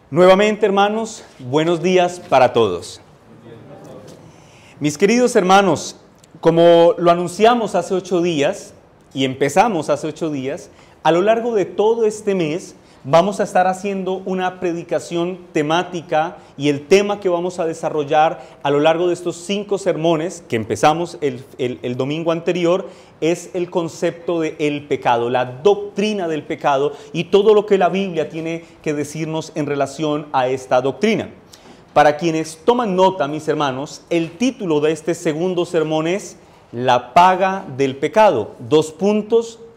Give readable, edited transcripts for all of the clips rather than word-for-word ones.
Nuevamente, hermanos, buenos días para todos. Mis queridos hermanos, como lo anunciamos hace 8 días y empezamos hace 8 días, a lo largo de todo este mes vamos a estar haciendo una predicación temática y el tema que vamos a desarrollar a lo largo de estos 5 sermones que empezamos el domingo anterior es el concepto del pecado, la doctrina del pecado y todo lo que la Biblia tiene que decirnos en relación a esta doctrina. Para quienes toman nota, mis hermanos, el título de este segundo sermón es La paga del pecado, :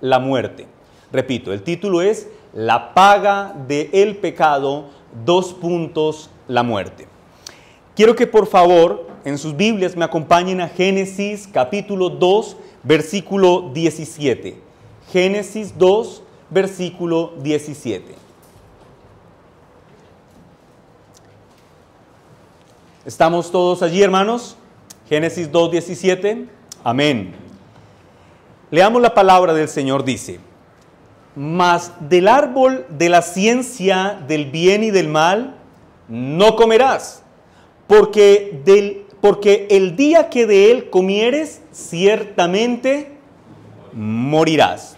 la muerte. Repito, el título es La paga del pecado, : la muerte. Quiero que por favor en sus Biblias me acompañen a Génesis capítulo 2, versículo 17. Génesis 2, versículo 17. ¿Estamos todos allí, hermanos? Génesis 2, 17. Amén. Leamos la palabra del Señor, dice: Mas del árbol de la ciencia del bien y del mal no comerás, porque el día que de él comieres, ciertamente morirás.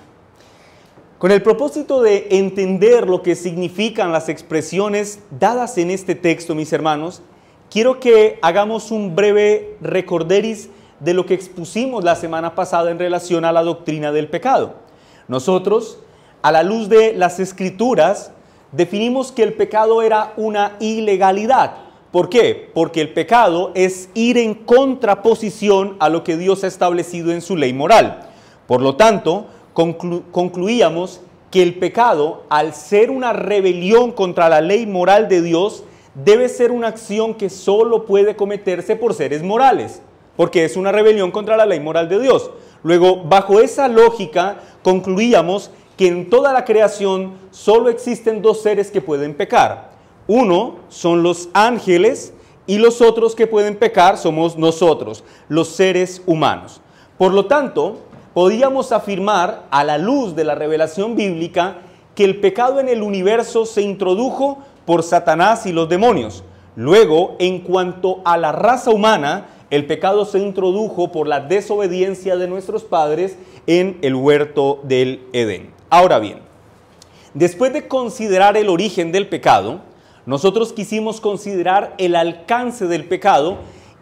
Con el propósito de entender lo que significan las expresiones dadas en este texto, mis hermanos, quiero que hagamos un breve recorderis de lo que expusimos la semana pasada en relación a la doctrina del pecado. Nosotros, a la luz de las Escrituras, definimos que el pecado era una ilegalidad. ¿Por qué? Porque el pecado es ir en contraposición a lo que Dios ha establecido en su ley moral. Por lo tanto, concluíamos que el pecado, al ser una rebelión contra la ley moral de Dios, debe ser una acción que solo puede cometerse por seres morales, porque es una rebelión contra la ley moral de Dios. Luego, bajo esa lógica, concluíamos que en toda la creación solo existen 2 seres que pueden pecar. Uno son los ángeles y los otros que pueden pecar somos nosotros, los seres humanos. Por lo tanto, podíamos afirmar a la luz de la revelación bíblica que el pecado en el universo se introdujo por Satanás y los demonios. Luego, en cuanto a la raza humana, el pecado se introdujo por la desobediencia de nuestros padres en el huerto del Edén. Ahora bien, después de considerar el origen del pecado, nosotros quisimos considerar el alcance del pecado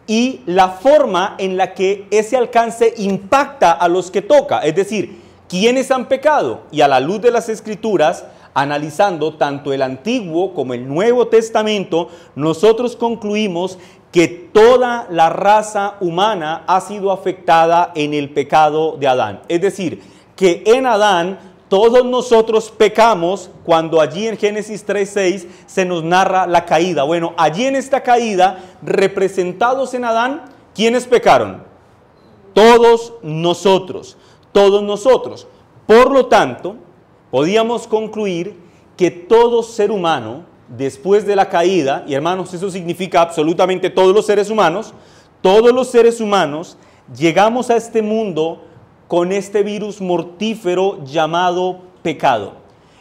y la forma en la que ese alcance impacta a los que toca, es decir, ¿quiénes han pecado? Y a la luz de las Escrituras, analizando tanto el Antiguo como el Nuevo Testamento, nosotros concluimos que toda la raza humana ha sido afectada en el pecado de Adán. Es decir, que en Adán todos nosotros pecamos cuando allí en Génesis 3:6 se nos narra la caída. Bueno, allí en esta caída, representados en Adán, ¿quiénes pecaron? Todos nosotros, todos nosotros. Por lo tanto, podíamos concluir que todo ser humano, después de la caída, y hermanos, eso significa absolutamente todos los seres humanos llegamos a este mundo con este virus mortífero llamado pecado.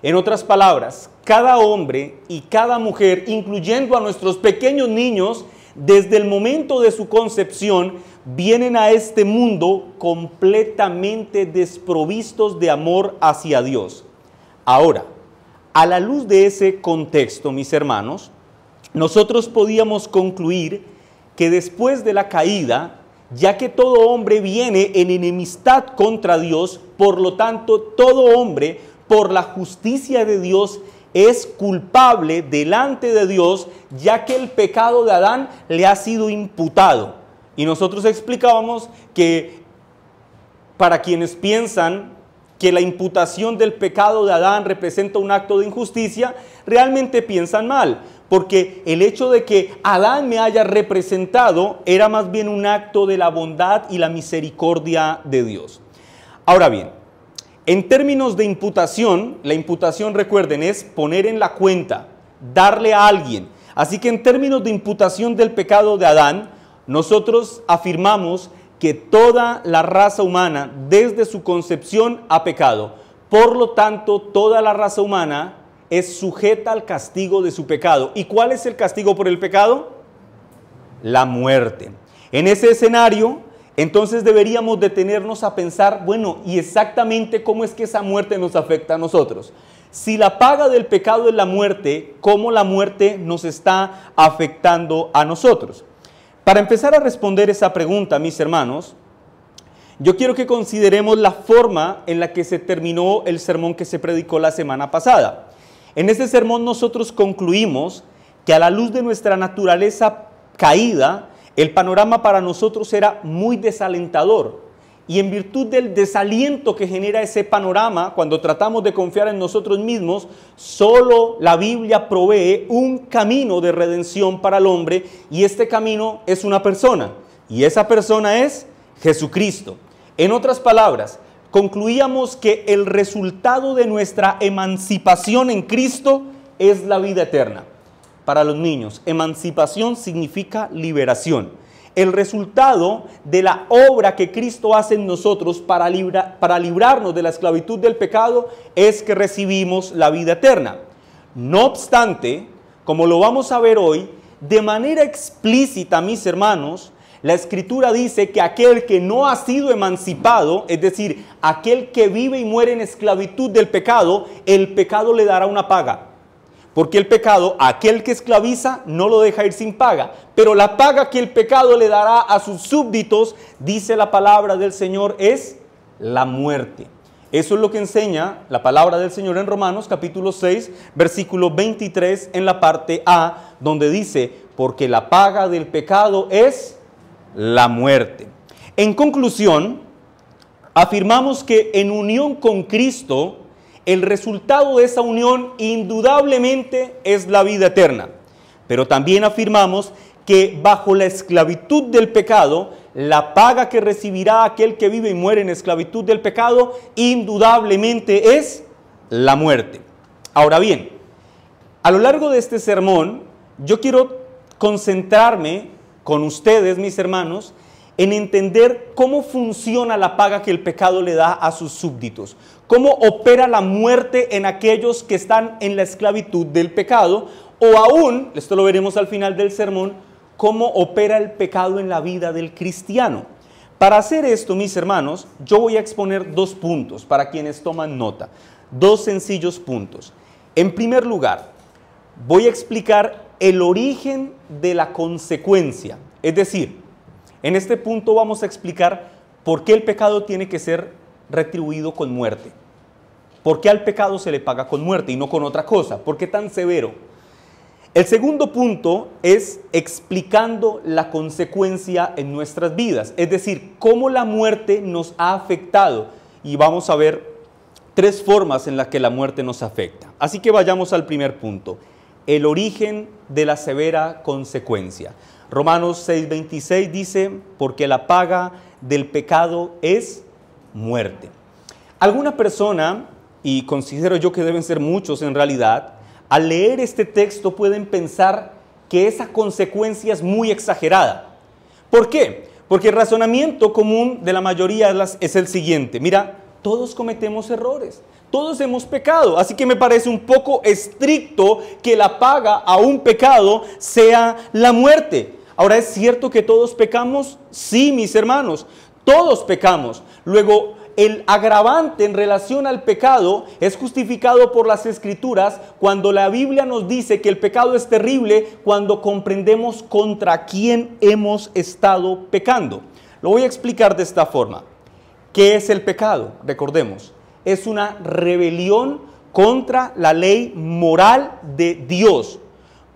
En otras palabras, cada hombre y cada mujer, incluyendo a nuestros pequeños niños, desde el momento de su concepción, vienen a este mundo completamente desprovistos de amor hacia Dios. Ahora, a la luz de ese contexto, mis hermanos, nosotros podíamos concluir que después de la caída, ya que todo hombre viene en enemistad contra Dios, por lo tanto, todo hombre, por la justicia de Dios, es culpable delante de Dios, ya que el pecado de Adán le ha sido imputado. Y nosotros explicábamos que para quienes piensan que la imputación del pecado de Adán representa un acto de injusticia, realmente piensan mal, porque el hecho de que Adán me haya representado era más bien un acto de la bondad y la misericordia de Dios. Ahora bien, en términos de imputación, la imputación, recuerden, es poner en la cuenta, darle a alguien. Así que en términos de imputación del pecado de Adán, nosotros afirmamos que toda la raza humana desde su concepción ha pecado. Por lo tanto, toda la raza humana es sujeta al castigo de su pecado. ¿Y cuál es el castigo por el pecado? La muerte. En ese escenario, entonces deberíamos detenernos a pensar, bueno, ¿y exactamente cómo es que esa muerte nos afecta a nosotros? Si la paga del pecado es la muerte, ¿cómo la muerte nos está afectando a nosotros? Para empezar a responder esa pregunta, mis hermanos, yo quiero que consideremos la forma en la que se terminó el sermón que se predicó la semana pasada. En ese sermón nosotros concluimos que a la luz de nuestra naturaleza caída, el panorama para nosotros era muy desalentador. Y en virtud del desaliento que genera ese panorama, cuando tratamos de confiar en nosotros mismos, solo la Biblia provee un camino de redención para el hombre, y este camino es una persona, y esa persona es Jesucristo. En otras palabras, concluíamos que el resultado de nuestra emancipación en Cristo es la vida eterna. Para los niños, emancipación significa liberación. El resultado de la obra que Cristo hace en nosotros para librarnos de la esclavitud del pecado es que recibimos la vida eterna. No obstante, como lo vamos a ver hoy, de manera explícita, mis hermanos, la Escritura dice que aquel que no ha sido emancipado, es decir, aquel que vive y muere en esclavitud del pecado, el pecado le dará una paga. Porque el pecado, aquel que esclaviza, no lo deja ir sin paga. Pero la paga que el pecado le dará a sus súbditos, dice la palabra del Señor, es la muerte. Eso es lo que enseña la palabra del Señor en Romanos capítulo 6, versículo 23, en la parte A, donde dice, porque la paga del pecado es la muerte. En conclusión, afirmamos que en unión con Cristo, el resultado de esa unión indudablemente es la vida eterna. Pero también afirmamos que bajo la esclavitud del pecado, la paga que recibirá aquel que vive y muere en esclavitud del pecado, indudablemente es la muerte. Ahora bien, a lo largo de este sermón, yo quiero concentrarme con ustedes, mis hermanos, en entender cómo funciona la paga que el pecado le da a sus súbditos, cómo opera la muerte en aquellos que están en la esclavitud del pecado, o aún, esto lo veremos al final del sermón, cómo opera el pecado en la vida del cristiano. Para hacer esto, mis hermanos, yo voy a exponer 2 puntos para quienes toman nota, 2 sencillos puntos. En primer lugar, voy a explicar el origen de la consecuencia, es decir, en este punto vamos a explicar por qué el pecado tiene que ser retribuido con muerte. ¿Por qué al pecado se le paga con muerte y no con otra cosa? ¿Por qué tan severo? El segundo punto es explicando la consecuencia en nuestras vidas, es decir, cómo la muerte nos ha afectado. Y vamos a ver 3 formas en las que la muerte nos afecta. Así que vayamos al primer punto, el origen de la severa consecuencia. Romanos 6:26 dice, porque la paga del pecado es muerte. Alguna persona, y considero yo que deben ser muchos en realidad, al leer este texto pueden pensar que esa consecuencia es muy exagerada. ¿Por qué? Porque el razonamiento común de la mayoría es el siguiente, mira, todos cometemos errores, todos hemos pecado, así que me parece un poco estricto que la paga a un pecado sea la muerte. Ahora, ¿es cierto que todos pecamos? Sí, mis hermanos, todos pecamos. Luego, el agravante en relación al pecado es justificado por las Escrituras cuando la Biblia nos dice que el pecado es terrible cuando comprendemos contra quién hemos estado pecando. Lo voy a explicar de esta forma. ¿Qué es el pecado? Recordemos, es una rebelión contra la ley moral de Dios.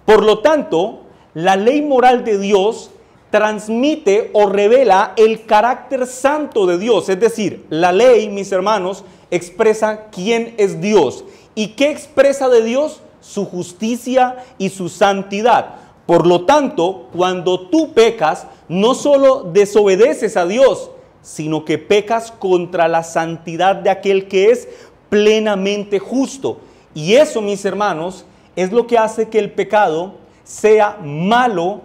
Por lo tanto, la ley moral de Dios transmite o revela el carácter santo de Dios. Es decir, la ley, mis hermanos, expresa quién es Dios. ¿Y qué expresa de Dios? Su justicia y su santidad. Por lo tanto, cuando tú pecas, no solo desobedeces a Dios, sino que pecas contra la santidad de aquel que es plenamente justo. Y eso, mis hermanos, es lo que hace que el pecado sea malo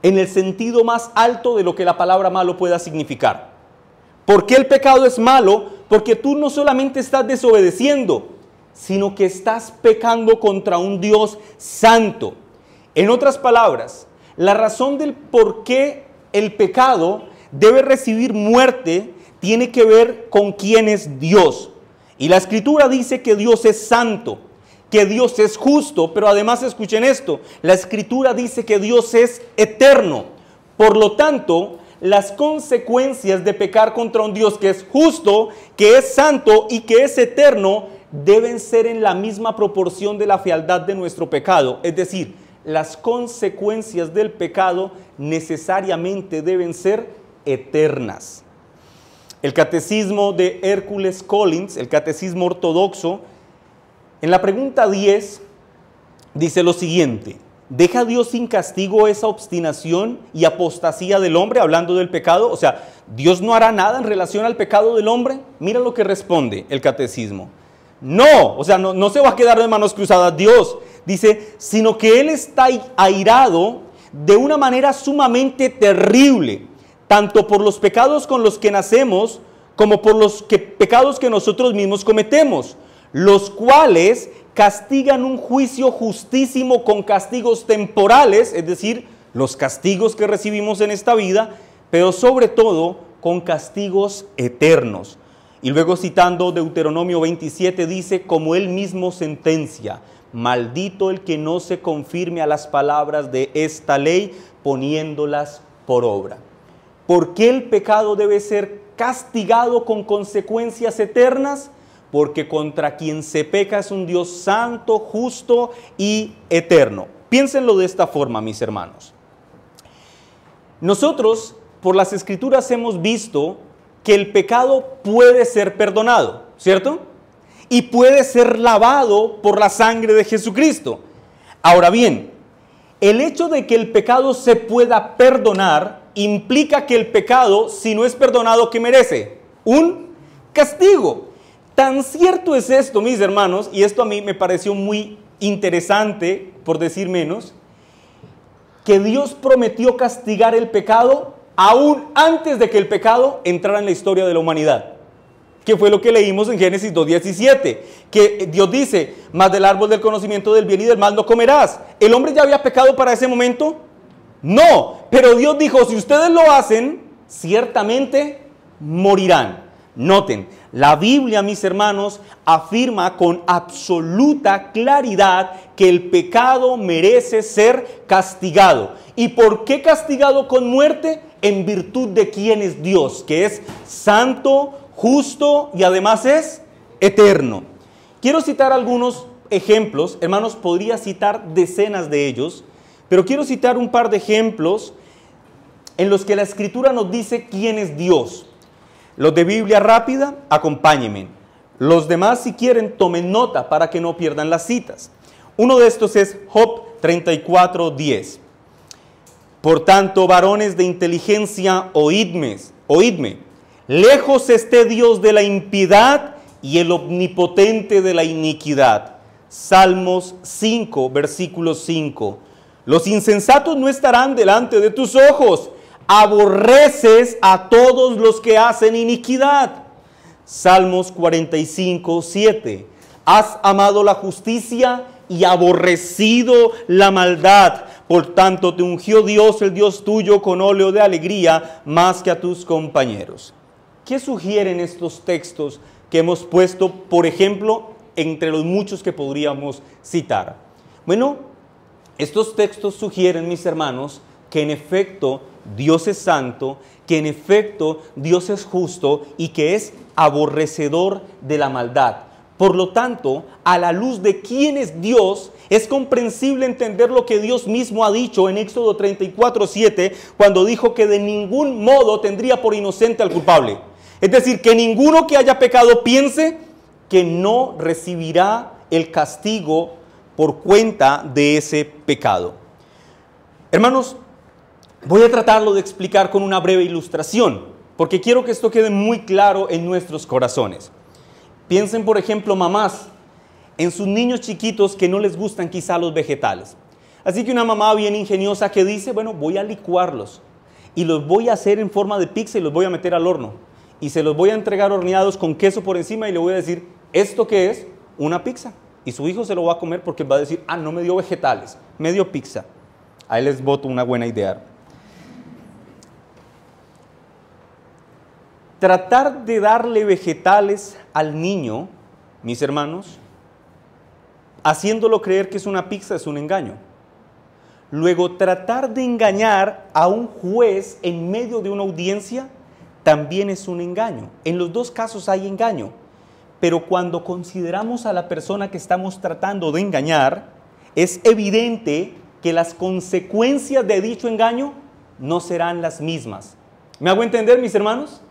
en el sentido más alto de lo que la palabra malo pueda significar. ¿Por qué el pecado es malo? Porque tú no solamente estás desobedeciendo, sino que estás pecando contra un Dios santo. En otras palabras, la razón del por qué el pecado debe recibir muerte tiene que ver con quién es Dios. Y la Escritura dice que Dios es santo, que Dios es justo, pero además escuchen esto, la Escritura dice que Dios es eterno. Por lo tanto, las consecuencias de pecar contra un Dios que es justo, que es santo y que es eterno, deben ser en la misma proporción de la fealdad de nuestro pecado. Es decir, las consecuencias del pecado necesariamente deben ser eternas. El catecismo de Hércules Collins, el catecismo ortodoxo, en la pregunta 10 dice lo siguiente: ¿deja Dios sin castigo esa obstinación y apostasía del hombre, hablando del pecado? O sea, ¿Dios no hará nada en relación al pecado del hombre? Mira lo que responde el catecismo. No, o sea, no se va a quedar de manos cruzadas Dios. Dice, sino que Él está airado de una manera sumamente terrible, tanto por los pecados con los que nacemos, como por los pecados que nosotros mismos cometemos, los cuales castigan un juicio justísimo con castigos temporales, es decir, los castigos que recibimos en esta vida, pero sobre todo con castigos eternos. Y luego, citando Deuteronomio 27, dice, como Él mismo sentencia: maldito el que no se confirme a las palabras de esta ley, poniéndolas por obra. ¿Por qué el pecado debe ser castigado con consecuencias eternas? Porque contra quien se peca es un Dios santo, justo y eterno. Piénsenlo de esta forma, mis hermanos. Nosotros, por las Escrituras, hemos visto que el pecado puede ser perdonado, ¿cierto? Y puede ser lavado por la sangre de Jesucristo. Ahora bien, el hecho de que el pecado se pueda perdonar implica que el pecado, si no es perdonado, ¿qué merece? Un castigo. Tan cierto es esto, mis hermanos, y esto a mí me pareció muy interesante, por decir menos, que Dios prometió castigar el pecado aún antes de que el pecado entrara en la historia de la humanidad. Que fue lo que leímos en Génesis 2:17, que Dios dice, mas del árbol del conocimiento del bien y del mal no comerás. ¿El hombre ya había pecado para ese momento? No, pero Dios dijo, si ustedes lo hacen, ciertamente morirán. Noten, la Biblia, mis hermanos, afirma con absoluta claridad que el pecado merece ser castigado. ¿Y por qué castigado con muerte? En virtud de quién es Dios, que es santo, justo y además es eterno. Quiero citar algunos ejemplos, hermanos, podría citar decenas de ellos, pero quiero citar un par de ejemplos en los que la Escritura nos dice quién es Dios. Los de Biblia rápida, acompáñenme. Los demás, si quieren, tomen nota para que no pierdan las citas. Uno de estos es Job 34:10. Por tanto, varones de inteligencia, oídme. Lejos esté Dios de la impiedad y el omnipotente de la iniquidad. Salmos 5, versículo 5. Los insensatos no estarán delante de tus ojos. Aborreces a todos los que hacen iniquidad. Salmos 45, 7. Has amado la justicia y aborrecido la maldad. Por tanto te ungió Dios, el Dios tuyo, con óleo de alegría, más que a tus compañeros. ¿Qué sugieren estos textos que hemos puesto, por ejemplo, entre los muchos que podríamos citar? Bueno, estos textos sugieren, mis hermanos, que en efecto Dios es santo, que en efecto Dios es justo y que es aborrecedor de la maldad. Por lo tanto, a la luz de quién es Dios, es comprensible entender lo que Dios mismo ha dicho en Éxodo 34:7, cuando dijo que de ningún modo tendría por inocente al culpable. Es decir, que ninguno que haya pecado piense que no recibirá el castigo por cuenta de ese pecado. Hermanos, voy a tratarlo de explicar con una breve ilustración, porque quiero que esto quede muy claro en nuestros corazones. Piensen, por ejemplo, mamás, en sus niños chiquitos que no les gustan quizá los vegetales. Así que una mamá bien ingeniosa que dice, bueno, voy a licuarlos y los voy a hacer en forma de pizza y los voy a meter al horno. Y se los voy a entregar horneados con queso por encima y le voy a decir, ¿esto qué es? una pizza. Y su hijo se lo va a comer porque va a decir, ah, no me dio vegetales, me dio pizza. Ahí les boto una buena idea. Tratar de darle vegetales al niño, mis hermanos, haciéndolo creer que es una pizza es un engaño. Luego, tratar de engañar a un juez en medio de una audiencia también es un engaño. En los dos casos hay engaño. Pero cuando consideramos a la persona que estamos tratando de engañar, es evidente que las consecuencias de dicho engaño no serán las mismas. ¿Me hago entender, mis hermanos?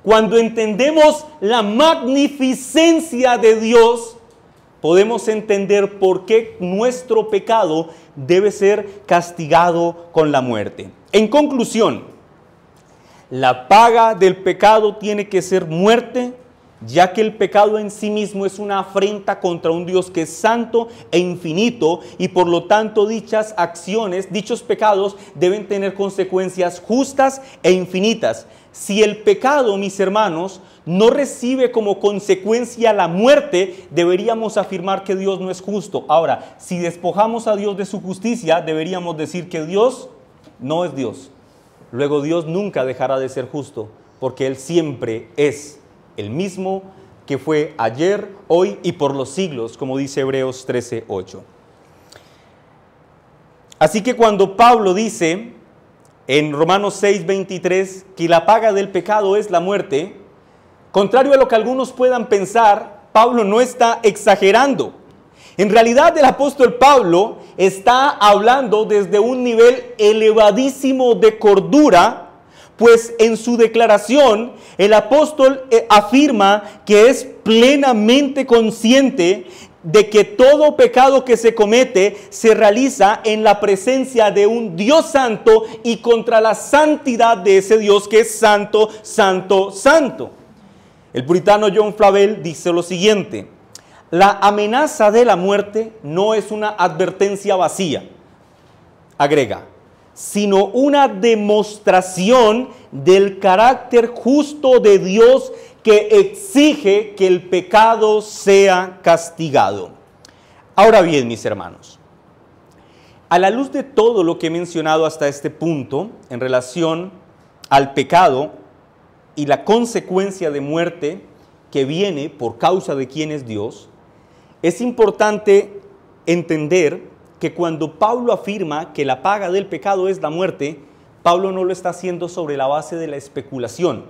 Cuando entendemos la magnificencia de Dios, podemos entender por qué nuestro pecado debe ser castigado con la muerte. En conclusión, la paga del pecado tiene que ser muerte, ya que el pecado en sí mismo es una afrenta contra un Dios que es santo e infinito, y por lo tanto dichas acciones, dichos pecados deben tener consecuencias justas e infinitas. Si el pecado, mis hermanos, no recibe como consecuencia la muerte, deberíamos afirmar que Dios no es justo. Ahora, si despojamos a Dios de su justicia, deberíamos decir que Dios no es Dios. Luego Dios nunca dejará de ser justo, porque Él siempre es el mismo que fue ayer, hoy y por los siglos, como dice Hebreos 13:8. Así que cuando Pablo dice en Romanos 6:23 que la paga del pecado es la muerte, contrario a lo que algunos puedan pensar, Pablo no está exagerando. En realidad el apóstol Pablo está hablando desde un nivel elevadísimo de cordura, pues en su declaración el apóstol afirma que es plenamente consciente de que todo pecado que se comete se realiza en la presencia de un Dios santo y contra la santidad de ese Dios que es santo, santo, santo. El puritano John Flavel dice lo siguiente: la amenaza de la muerte no es una advertencia vacía, agrega, sino una demostración del carácter justo de Dios que exige que el pecado sea castigado. Ahora bien, mis hermanos, a la luz de todo lo que he mencionado hasta este punto en relación al pecado y la consecuencia de muerte que viene por causa de quién es Dios, es importante entender que cuando Pablo afirma que la paga del pecado es la muerte, Pablo no lo está haciendo sobre la base de la especulación.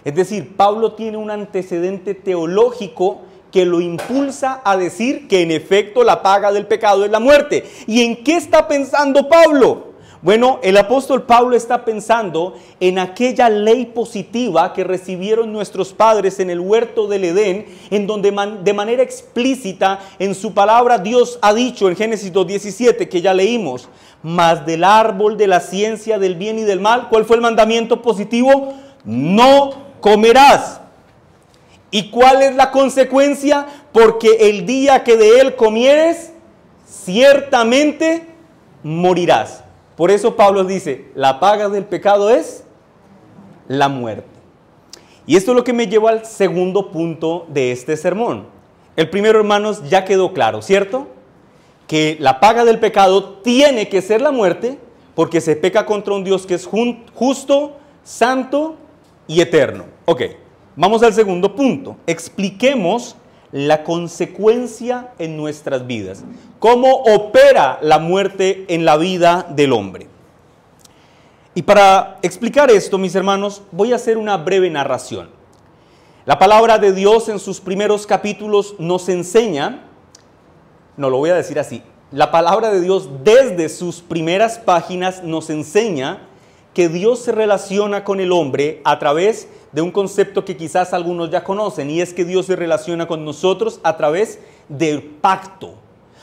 Es decir, Pablo tiene un antecedente teológico que lo impulsa a decir que en efecto la paga del pecado es la muerte. ¿Y en qué está pensando Pablo? Bueno, el apóstol Pablo está pensando en aquella ley positiva que recibieron nuestros padres en el huerto del Edén, en donde de manera explícita en su palabra Dios ha dicho en Génesis 2:17, que ya leímos, mas del árbol de la ciencia del bien y del mal, ¿cuál fue el mandamiento positivo? No comerás. ¿Y cuál es la consecuencia? Porque el día que de él comieres, ciertamente morirás. Por eso Pablo dice, la paga del pecado es la muerte. Y esto es lo que me lleva al segundo punto de este sermón. El primero, hermanos, ya quedó claro, ¿cierto? Que la paga del pecado tiene que ser la muerte, porque se peca contra un Dios que es justo, santo y eterno. Ok, vamos al segundo punto. Expliquemos la consecuencia en nuestras vidas. ¿Cómo opera la muerte en la vida del hombre? Y para explicar esto, mis hermanos, voy a hacer una breve narración. La palabra de Dios en sus primeros capítulos nos enseña, no lo voy a decir así, la palabra de Dios desde sus primeras páginas nos enseña que Dios se relaciona con el hombre a través de un concepto que quizás algunos ya conocen, y es que Dios se relaciona con nosotros a través del pacto.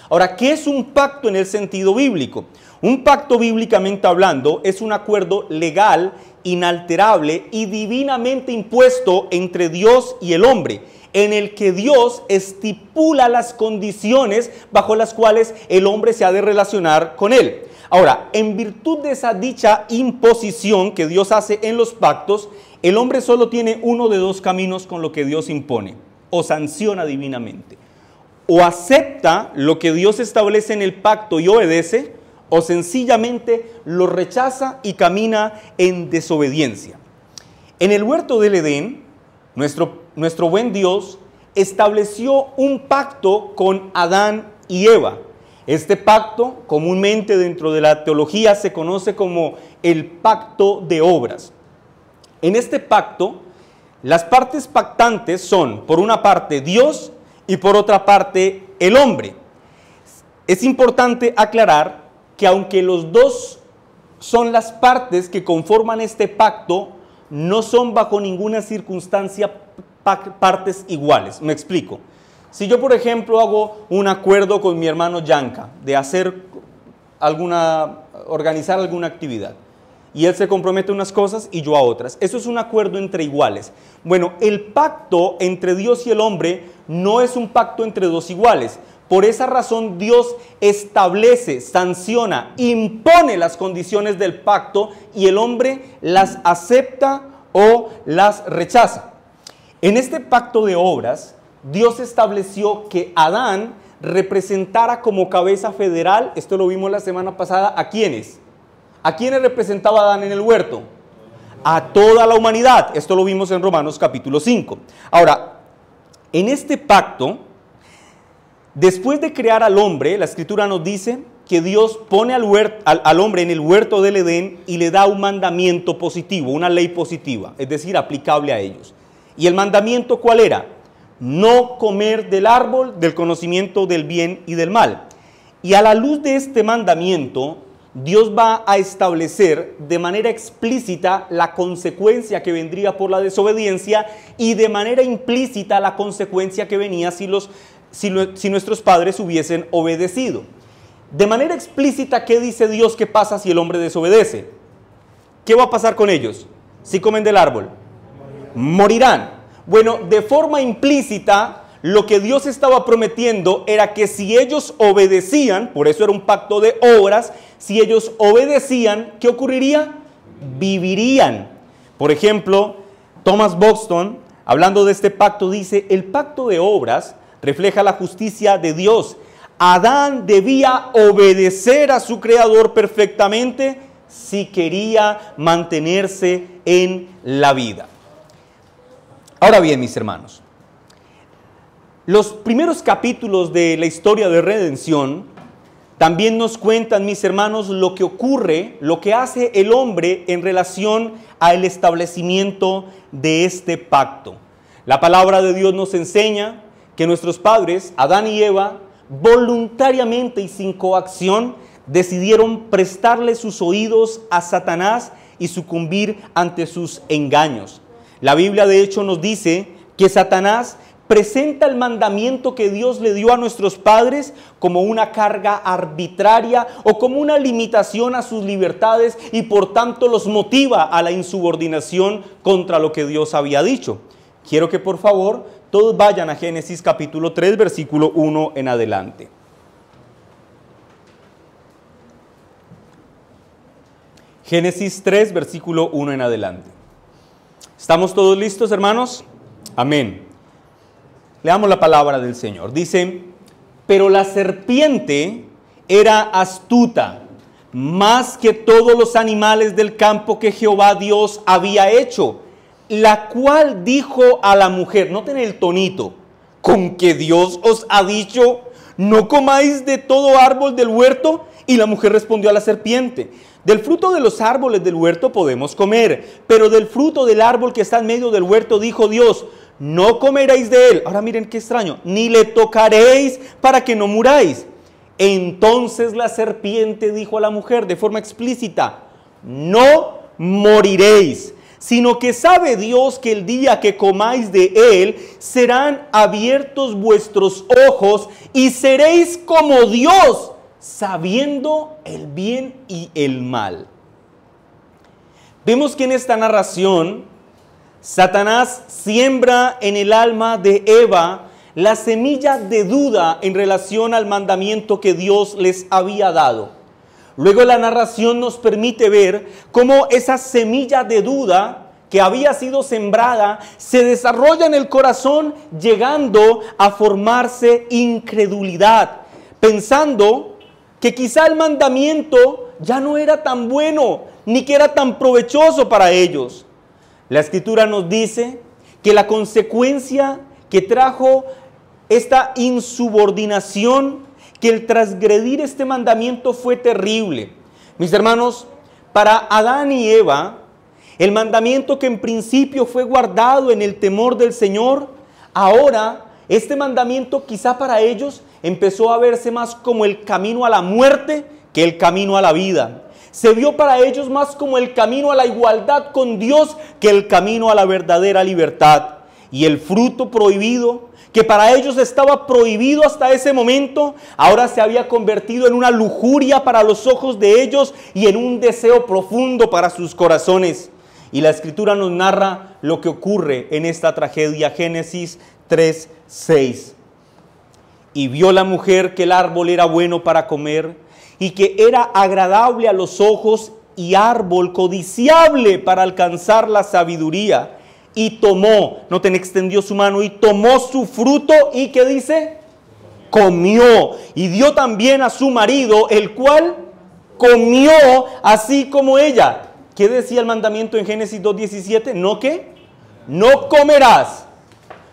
Ahora, ¿qué es un pacto en el sentido bíblico? Un pacto, bíblicamente hablando, es un acuerdo legal, inalterable y divinamente impuesto entre Dios y el hombre, en el que Dios estipula las condiciones bajo las cuales el hombre se ha de relacionar con él. Ahora, en virtud de esa dicha imposición que Dios hace en los pactos, el hombre solo tiene uno de dos caminos con lo que Dios impone o sanciona divinamente. o acepta lo que Dios establece en el pacto y obedece, o sencillamente lo rechaza y camina en desobediencia. En el huerto del Edén, nuestro buen Dios estableció un pacto con Adán y Eva. Este pacto, comúnmente dentro de la teología, se conoce como el pacto de obras. En este pacto, las partes pactantes son, por una parte, Dios y por otra parte, el hombre. Es importante aclarar que aunque los dos son las partes que conforman este pacto, no son bajo ninguna circunstancia partes iguales. Me explico. Si yo, por ejemplo, hago un acuerdo con mi hermano Yanka de organizar alguna actividad, y él se compromete a unas cosas y yo a otras, eso es un acuerdo entre iguales. Bueno, el pacto entre Dios y el hombre no es un pacto entre dos iguales. Por esa razón Dios establece, sanciona, impone las condiciones del pacto y el hombre las acepta o las rechaza. En este pacto de obras, Dios estableció que Adán representara como cabeza federal, esto lo vimos la semana pasada, ¿a quiénes? ¿A quiénes representaba Adán en el huerto? A toda la humanidad, esto lo vimos en Romanos capítulo 5. Ahora, en este pacto, después de crear al hombre, la Escritura nos dice que Dios pone al hombre en el huerto del Edén y le da un mandamiento positivo, una ley positiva, es decir, aplicable a ellos. ¿Y el mandamiento cuál era? No comer del árbol del conocimiento del bien y del mal. Y a la luz de este mandamiento, Dios va a establecer de manera explícita la consecuencia que vendría por la desobediencia y de manera implícita la consecuencia que venía si nuestros padres hubiesen obedecido. De manera explícita, ¿qué dice Dios que pasa si el hombre desobedece? ¿Qué va a pasar con ellos? Si comen del árbol, morirán. Bueno, de forma implícita, lo que Dios estaba prometiendo era que si ellos obedecían, por eso era un pacto de obras, si ellos obedecían, ¿qué ocurriría? Vivirían. Por ejemplo, Thomas Buxton, hablando de este pacto, dice, el pacto de obras refleja la justicia de Dios. Adán debía obedecer a su Creador perfectamente si quería mantenerse en la vida. Ahora bien, mis hermanos, los primeros capítulos de la historia de redención también nos cuentan, mis hermanos, lo que ocurre, lo que hace el hombre en relación al establecimiento de este pacto. La palabra de Dios nos enseña que nuestros padres, Adán y Eva, voluntariamente y sin coacción, decidieron prestarle sus oídos a Satanás y sucumbir ante sus engaños. La Biblia de hecho nos dice que Satanás presenta el mandamiento que Dios le dio a nuestros padres como una carga arbitraria o como una limitación a sus libertades y por tanto los motiva a la insubordinación contra lo que Dios había dicho. Quiero que por favor todos vayan a Génesis capítulo 3, versículo 1 en adelante. Génesis 3, versículo 1 en adelante. ¿Estamos todos listos, hermanos? Amén. Leamos la palabra del Señor. Dice, pero la serpiente era astuta, más que todos los animales del campo que Jehová Dios había hecho, la cual dijo a la mujer, noten el tonito, con que Dios os ha dicho, no comáis de todo árbol del huerto. Y la mujer respondió a la serpiente, del fruto de los árboles del huerto podemos comer, pero del fruto del árbol que está en medio del huerto dijo Dios, no comeréis de él. Ahora miren qué extraño, ni le tocaréis para que no muráis. Entonces la serpiente dijo a la mujer de forma explícita, no moriréis, sino que sabe Dios que el día que comáis de él, serán abiertos vuestros ojos y seréis como Dios, sabiendo el bien y el mal. Vemos que en esta narración, Satanás siembra en el alma de Eva la semilla de duda en relación al mandamiento que Dios les había dado. Luego la narración nos permite ver cómo esa semilla de duda que había sido sembrada se desarrolla en el corazón, llegando a formarse incredulidad, pensando que quizá el mandamiento ya no era tan bueno, ni que era tan provechoso para ellos. La Escritura nos dice que la consecuencia que trajo esta insubordinación, que el transgredir este mandamiento fue terrible. Mis hermanos, para Adán y Eva, el mandamiento que en principio fue guardado en el temor del Señor, ahora este mandamiento quizá para ellos empezó a verse más como el camino a la muerte que el camino a la vida. Se vio para ellos más como el camino a la igualdad con Dios que el camino a la verdadera libertad. Y el fruto prohibido, que para ellos estaba prohibido hasta ese momento, ahora se había convertido en una lujuria para los ojos de ellos y en un deseo profundo para sus corazones. Y la Escritura nos narra lo que ocurre en esta tragedia, Génesis 3:6. Y vio la mujer que el árbol era bueno para comer y que era agradable a los ojos y árbol codiciable para alcanzar la sabiduría. Y tomó, noten, extendió su mano y tomó su fruto y ¿qué dice? Comió. Y dio también a su marido, el cual comió así como ella. ¿Qué decía el mandamiento en Génesis 2:17? ¿No qué? No comerás.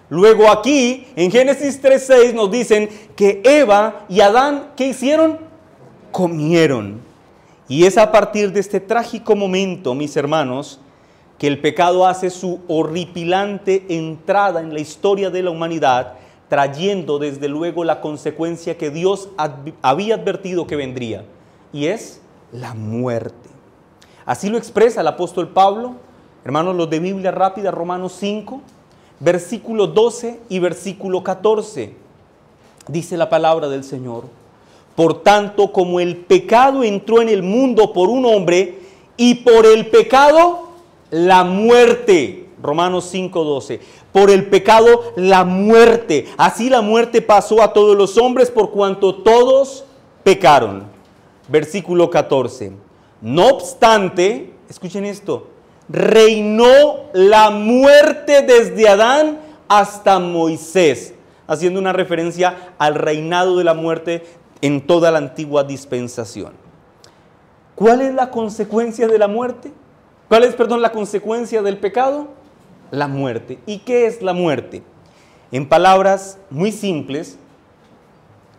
Luego aquí, en Génesis 3:6 nos dicen que Eva y Adán, ¿qué hicieron? Comieron. Y es a partir de este trágico momento, mis hermanos, que el pecado hace su horripilante entrada en la historia de la humanidad, trayendo desde luego la consecuencia que Dios había advertido que vendría, y es la muerte. Así lo expresa el apóstol Pablo, hermanos, los de Biblia rápida, Romanos 5, versículo 12 y versículo 14. Dice la palabra del Señor: por tanto, como el pecado entró en el mundo por un hombre, y por el pecado la muerte. Romanos 5:12. Por el pecado la muerte. Así la muerte pasó a todos los hombres por cuanto todos pecaron. Versículo 14. No obstante, escuchen esto, reinó la muerte desde Adán hasta Moisés, haciendo una referencia al reinado de la muerte en toda la antigua dispensación. ¿Cuál es la consecuencia de la muerte? ¿Cuál es, la consecuencia del pecado? La muerte. ¿Y qué es la muerte? En palabras muy simples,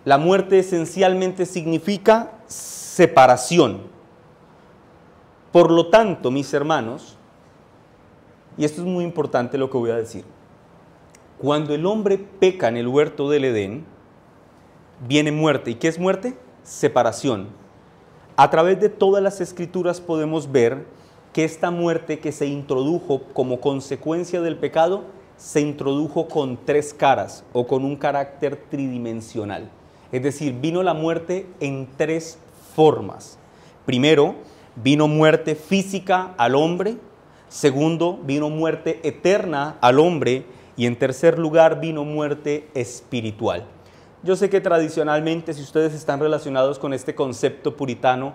la muerte esencialmente significa separación. Por lo tanto, mis hermanos, y esto es muy importante lo que voy a decir, cuando el hombre peca en el huerto del Edén, viene muerte. ¿Y qué es muerte? Separación. A través de todas las escrituras podemos ver que esta muerte que se introdujo como consecuencia del pecado, se introdujo con tres caras o con un carácter tridimensional. Es decir, vino la muerte en tres formas. Primero, vino muerte física al hombre. Segundo, vino muerte eterna al hombre. Y en tercer lugar, vino muerte espiritual. Yo sé que tradicionalmente, si ustedes están relacionados con este concepto puritano,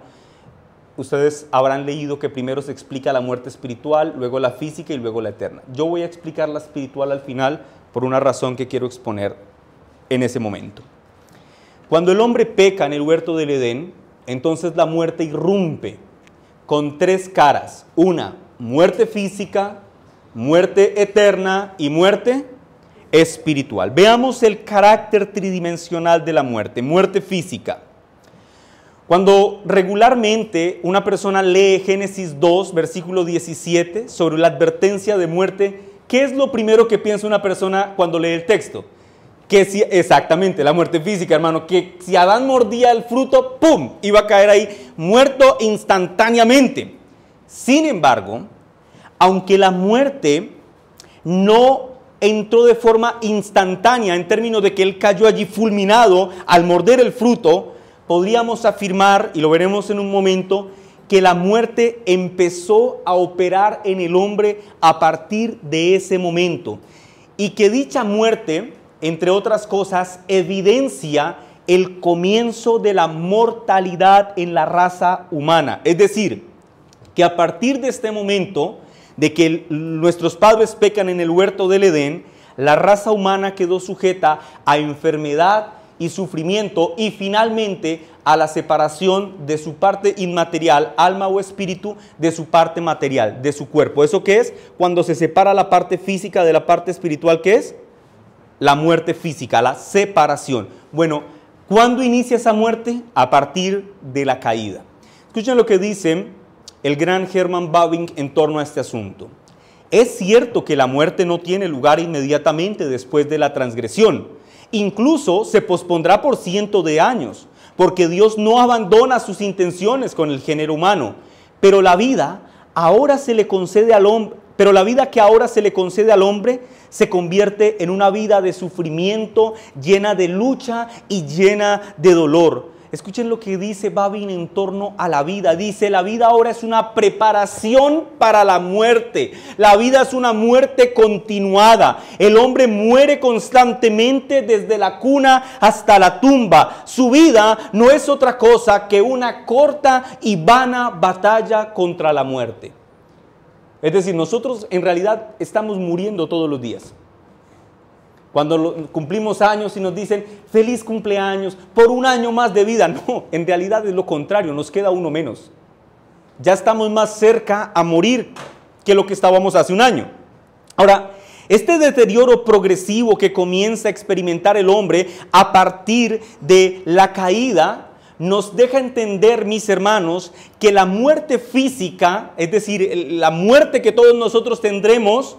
ustedes habrán leído que primero se explica la muerte espiritual, luego la física y luego la eterna. Yo voy a explicar la espiritual al final por una razón que quiero exponer en ese momento. Cuando el hombre peca en el huerto del Edén, entonces la muerte irrumpe con tres caras. Una, muerte física, muerte eterna y muerte espiritual. Veamos el carácter tridimensional de la muerte. Muerte física. Cuando regularmente una persona lee Génesis 2, versículo 17, sobre la advertencia de muerte, ¿qué es lo primero que piensa una persona cuando lee el texto? Que si, exactamente, la muerte física, hermano, que si Adán mordía el fruto, ¡pum!, iba a caer ahí muerto instantáneamente. Sin embargo, aunque la muerte no entró de forma instantánea en términos de que él cayó allí fulminado al morder el fruto, podríamos afirmar, y lo veremos en un momento, que la muerte empezó a operar en el hombre a partir de ese momento. Y que dicha muerte, entre otras cosas, evidencia el comienzo de la mortalidad en la raza humana. Es decir, que a partir de este momento, de que nuestros padres pecan en el huerto del Edén, la raza humana quedó sujeta a enfermedad y sufrimiento y finalmente a la separación de su parte inmaterial, alma o espíritu, de su parte material, de su cuerpo. ¿Eso qué es? Cuando se separa la parte física de la parte espiritual, ¿qué es? La muerte física, la separación. Bueno, ¿cuándo inicia esa muerte? A partir de la caída. Escuchen lo que dice el gran Herman Bavinck en torno a este asunto. Es cierto que la muerte no tiene lugar inmediatamente después de la transgresión. Incluso se pospondrá por cientos de años, porque Dios no abandona sus intenciones con el género humano. Pero la vida ahora se le concede al hombre, pero la vida que ahora se le concede al hombre se convierte en una vida de sufrimiento, llena de lucha y llena de dolor. Escuchen lo que dice Bavinck en torno a la vida. Dice, la vida ahora es una preparación para la muerte. La vida es una muerte continuada. El hombre muere constantemente desde la cuna hasta la tumba. Su vida no es otra cosa que una corta y vana batalla contra la muerte. Es decir, nosotros en realidad estamos muriendo todos los días. Cuando cumplimos años y nos dicen, feliz cumpleaños, por un año más de vida. No, en realidad es lo contrario, nos queda uno menos. Ya estamos más cerca a morir que lo que estábamos hace un año. Ahora, este deterioro progresivo que comienza a experimentar el hombre a partir de la caída, nos deja entender, mis hermanos, que la muerte física, es decir, la muerte que todos nosotros tendremos,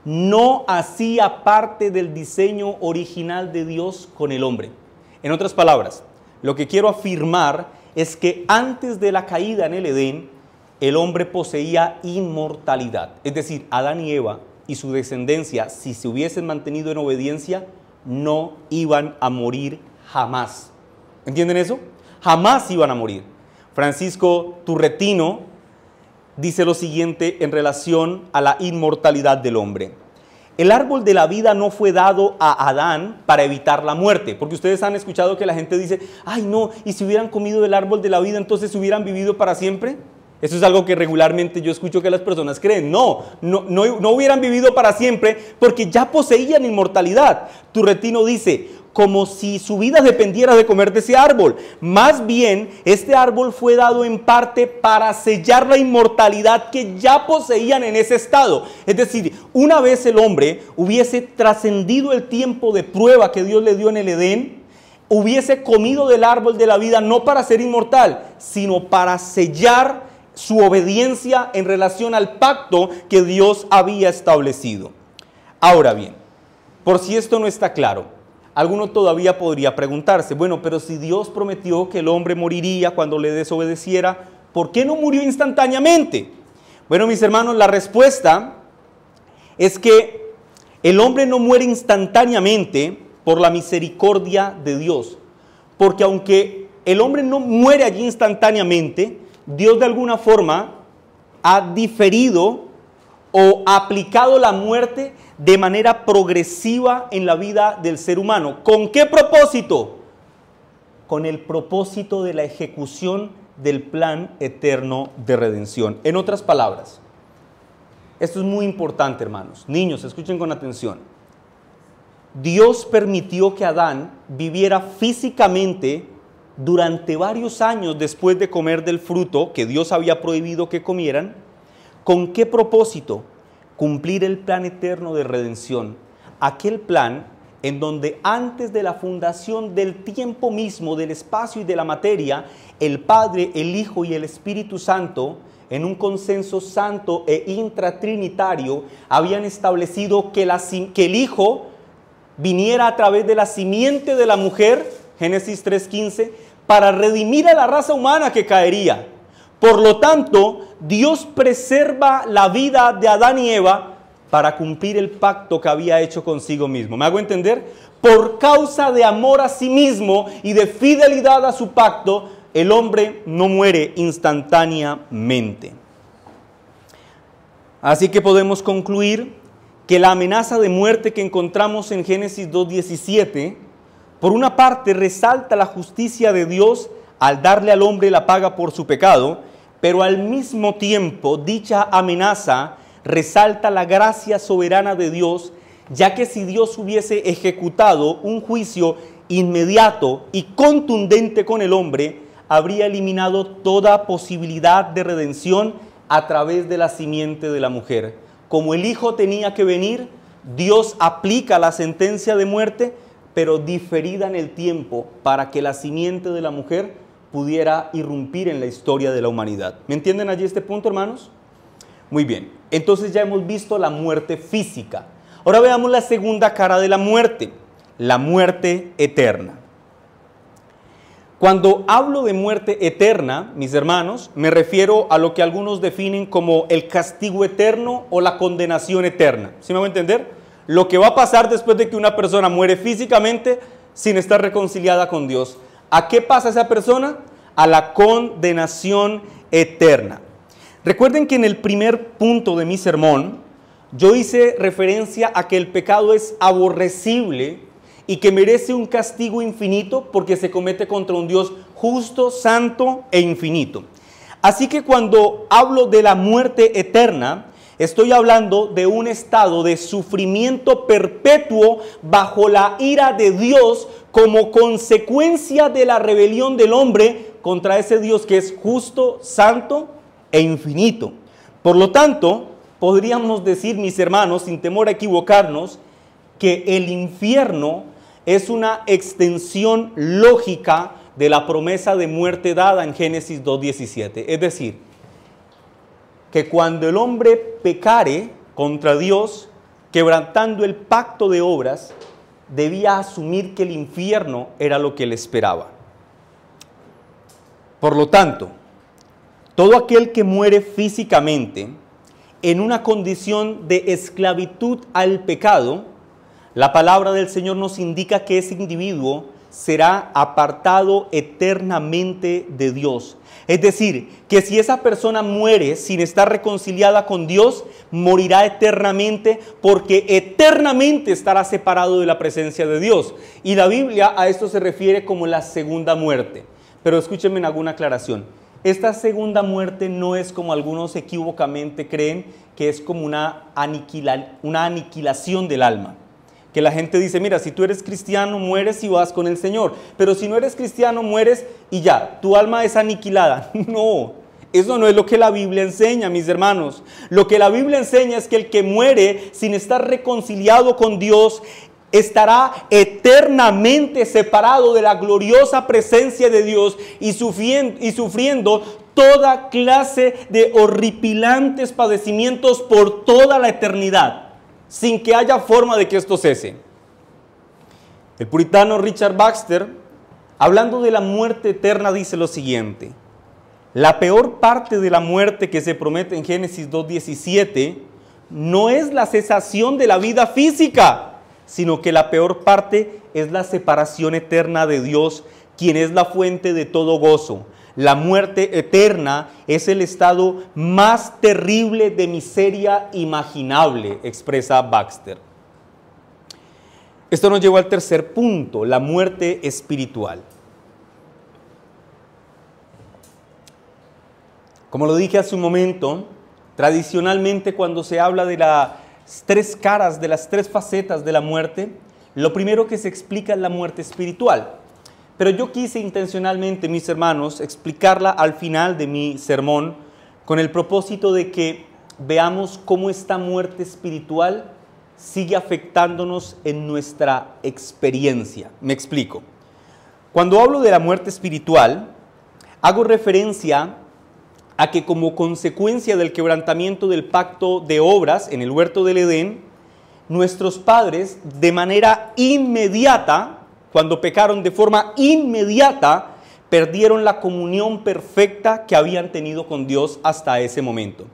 no hacía parte del diseño original de Dios con el hombre. En otras palabras, lo que quiero afirmar es que antes de la caída en el Edén, el hombre poseía inmortalidad. Es decir, Adán y Eva y su descendencia, si se hubiesen mantenido en obediencia, no iban a morir jamás. ¿Entienden eso? Jamás iban a morir. Francisco Turretino dice lo siguiente en relación a la inmortalidad del hombre. El árbol de la vida no fue dado a Adán para evitar la muerte, porque ustedes han escuchado que la gente dice, ay no, y si hubieran comido del árbol de la vida, entonces hubieran vivido para siempre. Eso es algo que regularmente yo escucho que las personas creen. No hubieran vivido para siempre porque ya poseían inmortalidad. Turretino dice, como si su vida dependiera de comer de ese árbol. Más bien, este árbol fue dado en parte para sellar la inmortalidad que ya poseían en ese estado. Es decir, una vez el hombre hubiese trascendido el tiempo de prueba que Dios le dio en el Edén, hubiese comido del árbol de la vida no para ser inmortal, sino para sellar su obediencia en relación al pacto que Dios había establecido. Ahora bien, por si esto no está claro, alguno todavía podría preguntarse, bueno, pero si Dios prometió que el hombre moriría cuando le desobedeciera, ¿por qué no murió instantáneamente? Bueno, mis hermanos, la respuesta es que el hombre no muere instantáneamente por la misericordia de Dios. Porque aunque el hombre no muere allí instantáneamente, Dios de alguna forma ha diferido o aplicado la muerte de manera progresiva en la vida del ser humano. ¿Con qué propósito? Con el propósito de la ejecución del plan eterno de redención. En otras palabras, esto es muy importante, hermanos. Niños, escuchen con atención. Dios permitió que Adán viviera físicamente durante varios años después de comer del fruto que Dios había prohibido que comieran. ¿Con qué propósito? Cumplir el plan eterno de redención. Aquel plan en donde antes de la fundación del tiempo mismo, del espacio y de la materia, el Padre, el Hijo y el Espíritu Santo, en un consenso santo e intratrinitario, habían establecido que el Hijo viniera a través de la simiente de la mujer, Génesis 3:15, para redimir a la raza humana que caería. Por lo tanto, Dios preserva la vida de Adán y Eva para cumplir el pacto que había hecho consigo mismo. ¿Me hago entender? Por causa de amor a sí mismo y de fidelidad a su pacto, el hombre no muere instantáneamente. Así que podemos concluir que la amenaza de muerte que encontramos en Génesis 2:17, por una parte resalta la justicia de Dios al darle al hombre la paga por su pecado, pero al mismo tiempo dicha amenaza resalta la gracia soberana de Dios, ya que si Dios hubiese ejecutado un juicio inmediato y contundente con el hombre, habría eliminado toda posibilidad de redención a través de la simiente de la mujer. Como el Hijo tenía que venir, Dios aplica la sentencia de muerte, pero diferida en el tiempo para que la simiente de la mujer pudiera irrumpir en la historia de la humanidad. ¿Me entienden allí este punto, hermanos? Muy bien, entonces ya hemos visto la muerte física. Ahora veamos la segunda cara de la muerte eterna. Cuando hablo de muerte eterna, mis hermanos, me refiero a lo que algunos definen como el castigo eterno o la condenación eterna. ¿Sí me voy a entender? Lo que va a pasar después de que una persona muere físicamente sin estar reconciliada con Dios. ¿A qué pasa esa persona? A la condenación eterna. Recuerden que en el primer punto de mi sermón, yo hice referencia a que el pecado es aborrecible y que merece un castigo infinito porque se comete contra un Dios justo, santo e infinito. Así que cuando hablo de la muerte eterna, estoy hablando de un estado de sufrimiento perpetuo bajo la ira de Dios como consecuencia de la rebelión del hombre contra ese Dios que es justo, santo e infinito. Por lo tanto, podríamos decir, mis hermanos, sin temor a equivocarnos, que el infierno es una extensión lógica de la promesa de muerte dada en Génesis 2:17. Es decir, que cuando el hombre pecare contra Dios, quebrantando el pacto de obras, debía asumir que el infierno era lo que le esperaba. Por lo tanto, todo aquel que muere físicamente en una condición de esclavitud al pecado, la palabra del Señor nos indica que ese individuo será apartado eternamente de Dios. Es decir, que si esa persona muere sin estar reconciliada con Dios, morirá eternamente porque eternamente estará separado de la presencia de Dios. Y la Biblia a esto se refiere como la segunda muerte. Pero escúchenme en alguna aclaración. Esta segunda muerte no es como algunos equívocamente creen, que es como una aniquilación del alma. Que la gente dice, mira, si tú eres cristiano, mueres y vas con el Señor. Pero si no eres cristiano, mueres y ya, tu alma es aniquilada. No, eso no es lo que la Biblia enseña, mis hermanos. Lo que la Biblia enseña es que el que muere sin estar reconciliado con Dios estará eternamente separado de la gloriosa presencia de Dios y sufriendo toda clase de horripilantes padecimientos por toda la eternidad, sin que haya forma de que esto cese. El puritano Richard Baxter, hablando de la muerte eterna, dice lo siguiente: la peor parte de la muerte que se promete en Génesis 2:17 no es la cesación de la vida física, sino que la peor parte es la separación eterna de Dios, quien es la fuente de todo gozo. La muerte eterna es el estado más terrible de miseria imaginable, expresa Baxter. Esto nos lleva al tercer punto, la muerte espiritual. Como lo dije hace un momento, tradicionalmente cuando se habla de las tres caras, de las tres facetas de la muerte, lo primero que se explica es la muerte espiritual. Pero yo quise intencionalmente, mis hermanos, explicarla al final de mi sermón con el propósito de que veamos cómo esta muerte espiritual sigue afectándonos en nuestra experiencia. Me explico. Cuando hablo de la muerte espiritual, hago referencia a que como consecuencia del quebrantamiento del pacto de obras en el huerto del Edén, nuestros padres de manera inmediata, cuando pecaron de forma inmediata, perdieron la comunión perfecta que habían tenido con Dios hasta ese momento.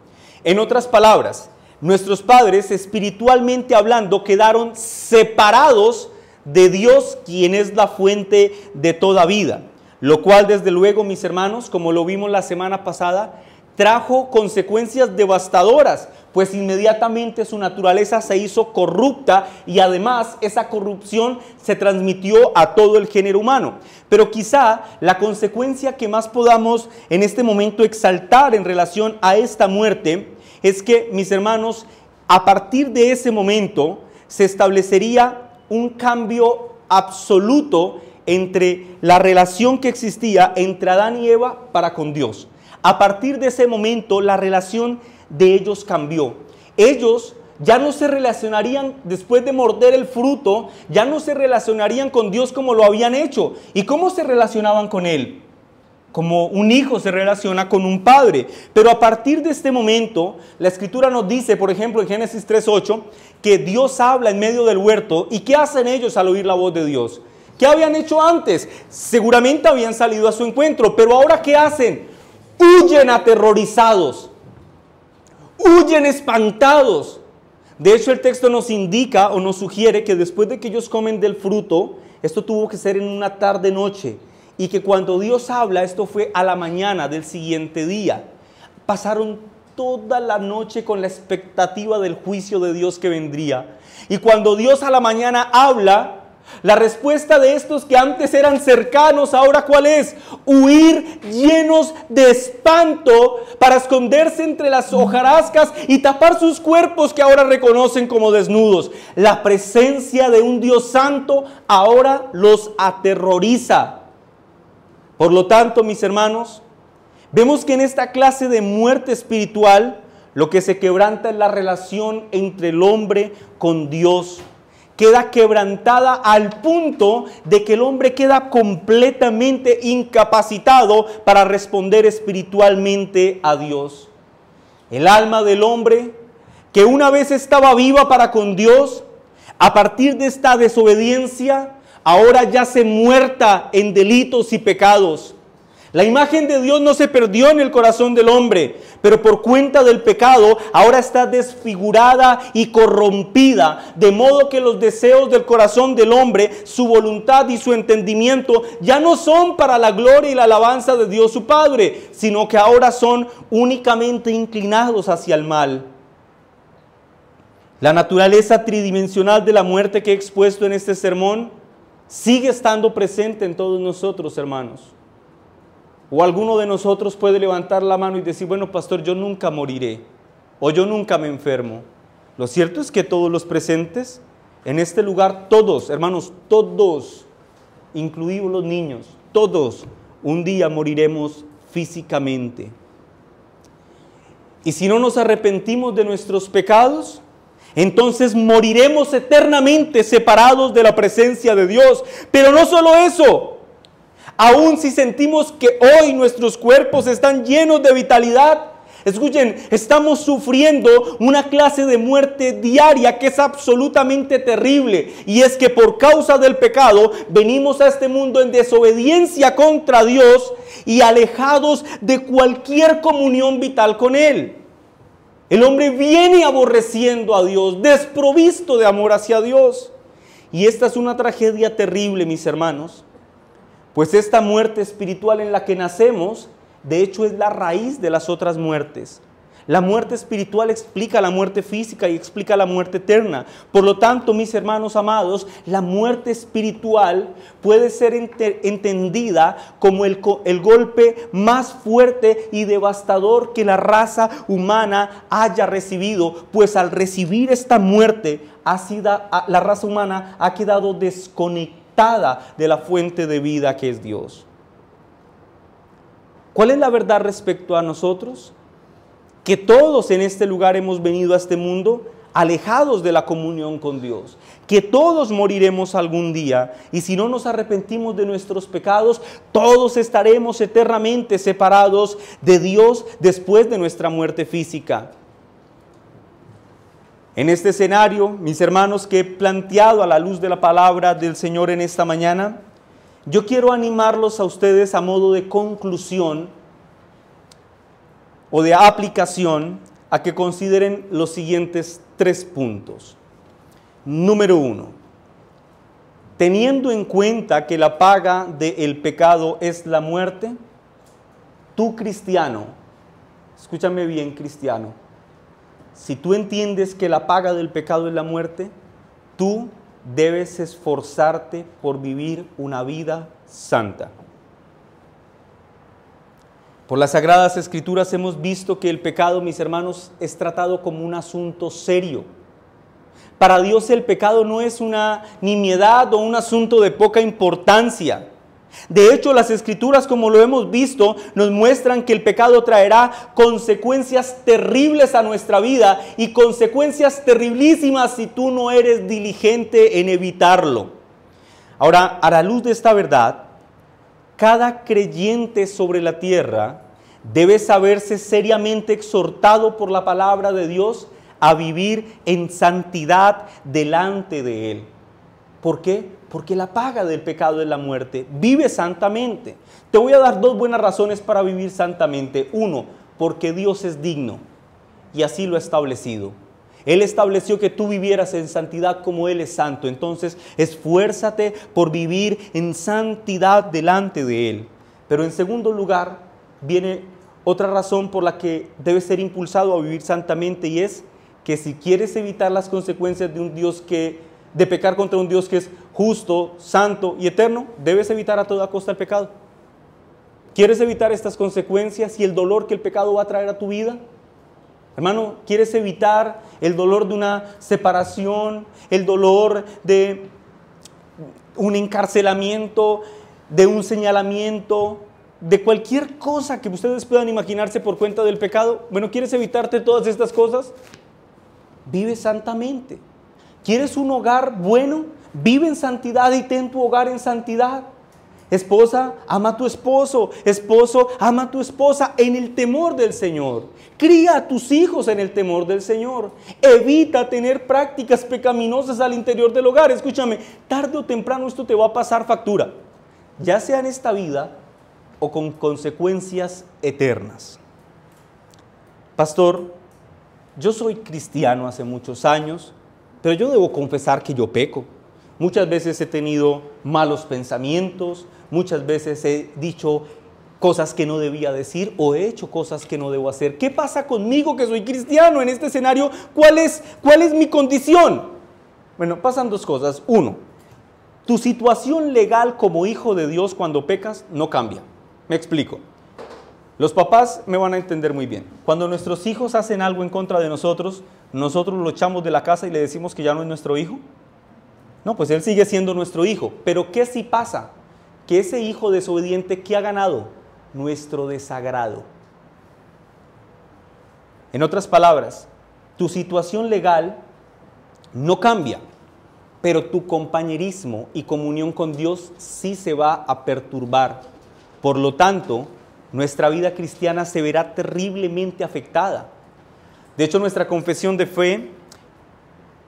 En otras palabras, nuestros padres, espiritualmente hablando, quedaron separados de Dios, quien es la fuente de toda vida. Lo cual, desde luego, mis hermanos, como lo vimos la semana pasada, trajo consecuencias devastadoras, pues inmediatamente su naturaleza se hizo corrupta y además esa corrupción se transmitió a todo el género humano. Pero quizá la consecuencia que más podamos en este momento exaltar en relación a esta muerte es que, mis hermanos, a partir de ese momento se establecería un cambio absoluto entre la relación que existía entre Adán y Eva para con Dios. A partir de ese momento la relación de ellos cambió. Ellos ya no se relacionarían, después de morder el fruto, ya no se relacionarían con Dios como lo habían hecho. ¿Y cómo se relacionaban con Él? Como un hijo se relaciona con un padre. Pero a partir de este momento, la Escritura nos dice, por ejemplo, en Génesis 3:8, que Dios habla en medio del huerto. ¿Y qué hacen ellos al oír la voz de Dios? ¿Qué habían hecho antes? Seguramente habían salido a su encuentro, pero ahora ¿qué hacen? Huyen aterrorizados, huyen espantados. De hecho, el texto nos indica o nos sugiere que después de que ellos comen del fruto, esto tuvo que ser en una tarde-noche, y que cuando Dios habla, esto fue a la mañana del siguiente día. Pasaron toda la noche con la expectativa del juicio de Dios que vendría. Y cuando Dios a la mañana habla, la respuesta de estos que antes eran cercanos, ahora ¿cuál es? Huir llenos de espanto para esconderse entre las hojarascas y tapar sus cuerpos que ahora reconocen como desnudos. La presencia de un Dios santo ahora los aterroriza. Por lo tanto, mis hermanos, vemos que en esta clase de muerte espiritual, lo que se quebranta es la relación entre el hombre con Dios. Queda quebrantada al punto de que el hombre queda completamente incapacitado para responder espiritualmente a Dios. El alma del hombre, que una vez estaba viva para con Dios, a partir de esta desobediencia, ahora yace muerta en delitos y pecados. La imagen de Dios no se perdió en el corazón del hombre, pero por cuenta del pecado ahora está desfigurada y corrompida, de modo que los deseos del corazón del hombre, su voluntad y su entendimiento ya no son para la gloria y la alabanza de Dios su Padre, sino que ahora son únicamente inclinados hacia el mal. La naturaleza tridimensional de la muerte que he expuesto en este sermón sigue estando presente en todos nosotros, hermanos. O alguno de nosotros puede levantar la mano y decir, bueno, pastor, yo nunca moriré, o yo nunca me enfermo. Lo cierto es que todos los presentes en este lugar, todos, hermanos, todos, incluidos los niños, todos, un día moriremos físicamente. Y si no nos arrepentimos de nuestros pecados, entonces moriremos eternamente separados de la presencia de Dios. Pero no solo eso. Aún si sentimos que hoy nuestros cuerpos están llenos de vitalidad, escuchen, estamos sufriendo una clase de muerte diaria que es absolutamente terrible. Y es que por causa del pecado venimos a este mundo en desobediencia contra Dios y alejados de cualquier comunión vital con Él. El hombre viene aborreciendo a Dios, desprovisto de amor hacia Dios. Y esta es una tragedia terrible, mis hermanos. Pues esta muerte espiritual en la que nacemos, de hecho es la raíz de las otras muertes. La muerte espiritual explica la muerte física y explica la muerte eterna. Por lo tanto, mis hermanos amados, la muerte espiritual puede ser entendida como el golpe más fuerte y devastador que la raza humana haya recibido. Pues al recibir esta muerte, la raza humana ha quedado desconectada de la fuente de vida que es Dios. ¿Cuál es la verdad respecto a nosotros? Que todos en este lugar hemos venido a este mundo alejados de la comunión con Dios, que todos moriremos algún día, y si no nos arrepentimos de nuestros pecados, todos estaremos eternamente separados de Dios después de nuestra muerte física. En este escenario, mis hermanos, que he planteado a la luz de la palabra del Señor en esta mañana, yo quiero animarlos a ustedes a modo de conclusión o de aplicación a que consideren los siguientes 3 puntos. Número 1, teniendo en cuenta que la paga del pecado es la muerte, tú cristiano, escúchame bien cristiano, si tú entiendes que la paga del pecado es la muerte, tú debes esforzarte por vivir una vida santa. Por las Sagradas Escrituras hemos visto que el pecado, mis hermanos, es tratado como un asunto serio. Para Dios el pecado no es una nimiedad o un asunto de poca importancia. De hecho, las Escrituras, como lo hemos visto, nos muestran que el pecado traerá consecuencias terribles a nuestra vida y consecuencias terriblísimas si tú no eres diligente en evitarlo. Ahora, a la luz de esta verdad, cada creyente sobre la tierra debe saberse seriamente exhortado por la palabra de Dios a vivir en santidad delante de Él. ¿Por qué? Porque la paga del pecado es la muerte. Vive santamente. Te voy a dar dos buenas razones para vivir santamente. Uno, porque Dios es digno y así lo ha establecido. Él estableció que tú vivieras en santidad como Él es santo. Entonces, esfuérzate por vivir en santidad delante de Él. Pero en segundo lugar, viene otra razón por la que debes ser impulsado a vivir santamente, y es que si quieres evitar las consecuencias de pecar contra un Dios que es justo, santo y eterno, debes evitar a toda costa el pecado. ¿Quieres evitar estas consecuencias y el dolor que el pecado va a traer a tu vida? Hermano, ¿quieres evitar el dolor de una separación, el dolor de un encarcelamiento, de un señalamiento, de cualquier cosa que ustedes puedan imaginarse por cuenta del pecado? Bueno, ¿quieres evitarte todas estas cosas? Vive santamente. ¿Quieres un hogar bueno? Vive en santidad y ten tu hogar en santidad. Esposa, ama a tu esposo. Esposo, ama a tu esposa en el temor del Señor. Cría a tus hijos en el temor del Señor. Evita tener prácticas pecaminosas al interior del hogar. Escúchame, tarde o temprano esto te va a pasar factura, ya sea en esta vida o con consecuencias eternas. Pastor, yo soy cristiano hace muchos años, pero yo debo confesar que yo peco. Muchas veces he tenido malos pensamientos, muchas veces he dicho cosas que no debía decir o he hecho cosas que no debo hacer. ¿Qué pasa conmigo que soy cristiano en este escenario? ¿Cuál es mi condición? Bueno, pasan dos cosas. Uno, tu situación legal como hijo de Dios cuando pecas no cambia. Me explico. Los papás me van a entender muy bien. Cuando nuestros hijos hacen algo en contra de nosotros, nosotros lo echamos de la casa y le decimos que ya no es nuestro hijo. No, pues él sigue siendo nuestro hijo. Pero ¿qué si pasa? Que ese hijo desobediente, ¿qué ha ganado? Nuestro desagrado. En otras palabras, tu situación legal no cambia, pero tu compañerismo y comunión con Dios sí se va a perturbar. Por lo tanto, nuestra vida cristiana se verá terriblemente afectada. De hecho, nuestra confesión de fe,